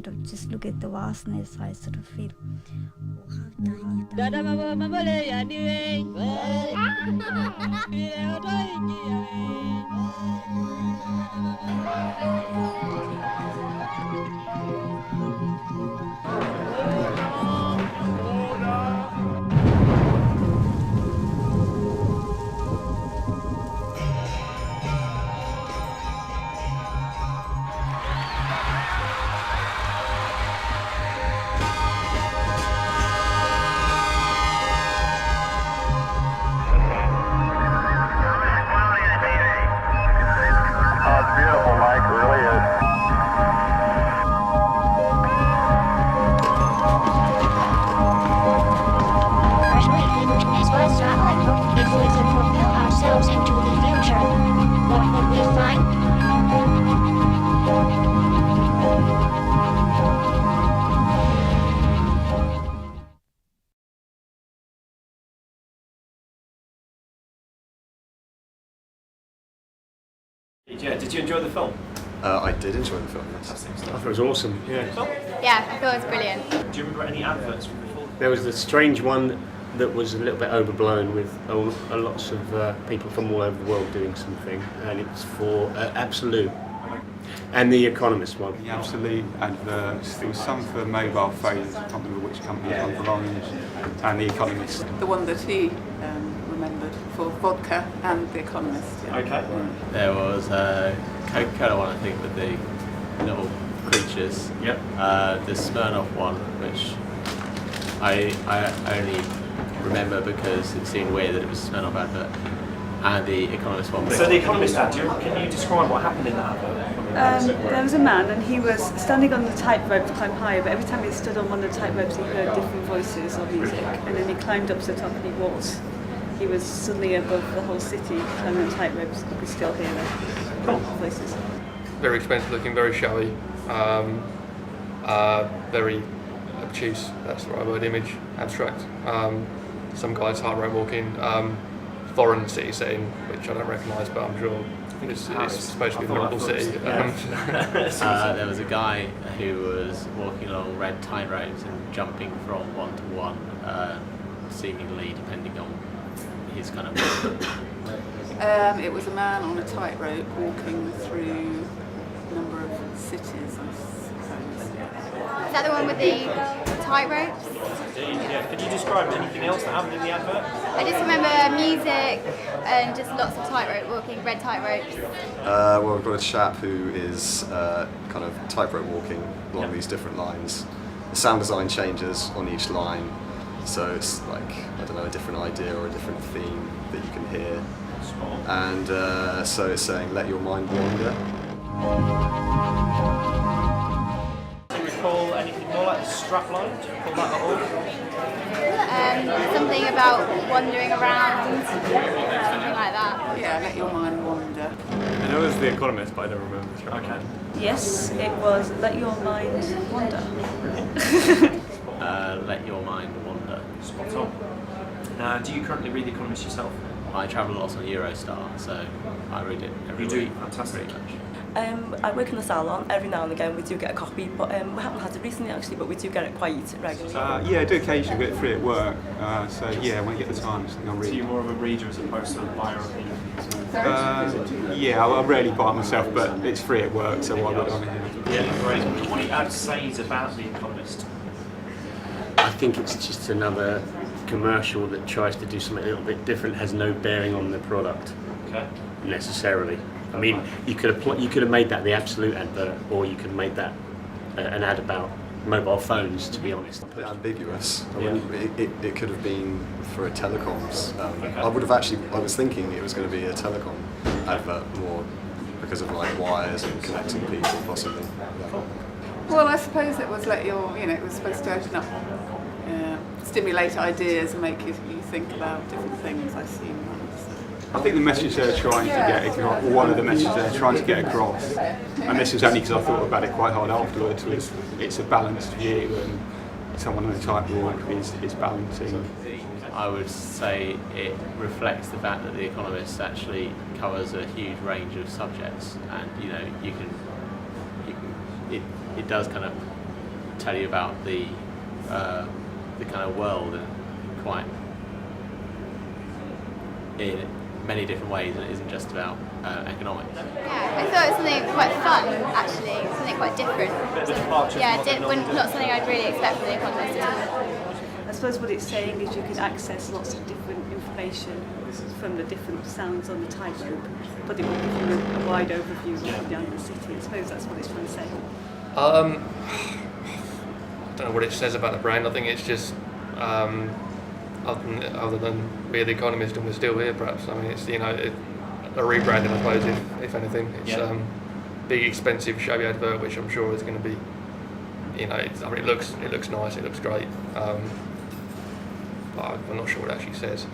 sort of just look at the vastness, I sort of feel, oh, how Yeah, did you enjoy the film? I did enjoy the film. Fantastic stuff. I thought it was awesome. Yeah. Yeah, I thought it was brilliant. Do you remember any adverts from before? There was the strange one that was a little bit overblown with lots of people from all over the world doing something, and it's for Absolute. And the Economist one. The Absolute adverts. There was some for mobile phones. I can't remember which company it belonged. And the Economist. The one that he remembered for vodka and the Economist. Yeah. Okay. There was a Coca-Cola one, I think, with the little creatures. Yep. The Smirnoff one, which I only remember because it seemed weird that it was a Smirnoff advert. And the Economist one. So the Economist ad, can you describe what happened in that advert? There was a man and he was standing on the tightrope to climb higher, but every time he stood on one of the tightropes he heard different voices or music, and then he climbed up to the top and he was suddenly above the whole city, climbing the tightropes. You could still hear the voices. Very expensive looking, very showy, very obtuse, that's the right word, image, abstract. Some guy tightrope walking, foreign city setting, which I don't recognise, but I'm sure it's supposed to be a horrible city. There was a guy who was walking along red tightropes and jumping from one to one, seemingly depending on his kind of. It was a man on a tightrope walking through a number of cities, I suppose. Is that the one with the tightropes? Indeed, yeah. Could you describe anything else that happened in the advert? I just remember music and just lots of tightrope walking, red tightropes. Well, we've got a chap who is kind of tightrope walking along these different lines. The sound design changes on each line, so it's like, I don't know, a different idea or a different theme that you can hear. And so it's saying, let your mind wander. Do you recall anything more like the strapline? Do you recall that at all? Something about wandering around, something like that. Yeah, let your mind wander. I know it was the Economist, but I don't remember the strap. Okay. Yes, it was Let Your Mind Wander. Let your mind wander. Spot on. Now, do you currently read The Economist yourself? I travel a lot on Eurostar, so I read it every You week. do? Fantastic. Pretty much. I work in the salon. Every now and again we do get a copy, but we haven't had it recently actually, but we do get it quite regularly. Yeah, I do occasionally get it free at work. So yeah, when I get the time, it's something I'll read. So you're more of a reader as opposed to a buyer of things? Yeah, I rarely buy it myself, but it's free at work, so why would I? Yeah, great. What do you have to say about The Economist? I think it's just another commercial that tries to do something a little bit different, has no bearing on the product necessarily. I mean, you could have made that the Absolute advert, or you could have made that an ad about mobile phones, to be honest. A bit ambiguous. It could have been for a telecoms. I was thinking it was going to be a telecom advert more because of like wires and connecting people possibly. Well, I suppose it was it was supposed to open up, stimulate ideas and make you think about different things, I assume. I think the message they're trying to get across, or one of the messages they're trying to get across, and this was only because I thought about it quite hard afterwards, was it's a balanced view and someone on a tightrope is balancing. I would say it reflects the fact that The Economist actually covers a huge range of subjects, and it does kind of tell you about the kind of world in many different ways, and it isn't just about economics. Yeah, I thought it was something quite fun, actually, something quite different. Not something I'd really expect from The Economist at all. I suppose what it's saying is you can access lots of different information from the different sounds on the tightrope, but it will give you a wide overview of the city. I suppose that's what it's trying to say. I don't know what it says about the brand. I think it's just other than we're The Economist and we're still here, perhaps. I mean, it's a rebranding, I suppose, if anything. It's big, expensive, showy advert, which I'm sure is going to be, it looks nice, it looks great, but I'm not sure what it actually says.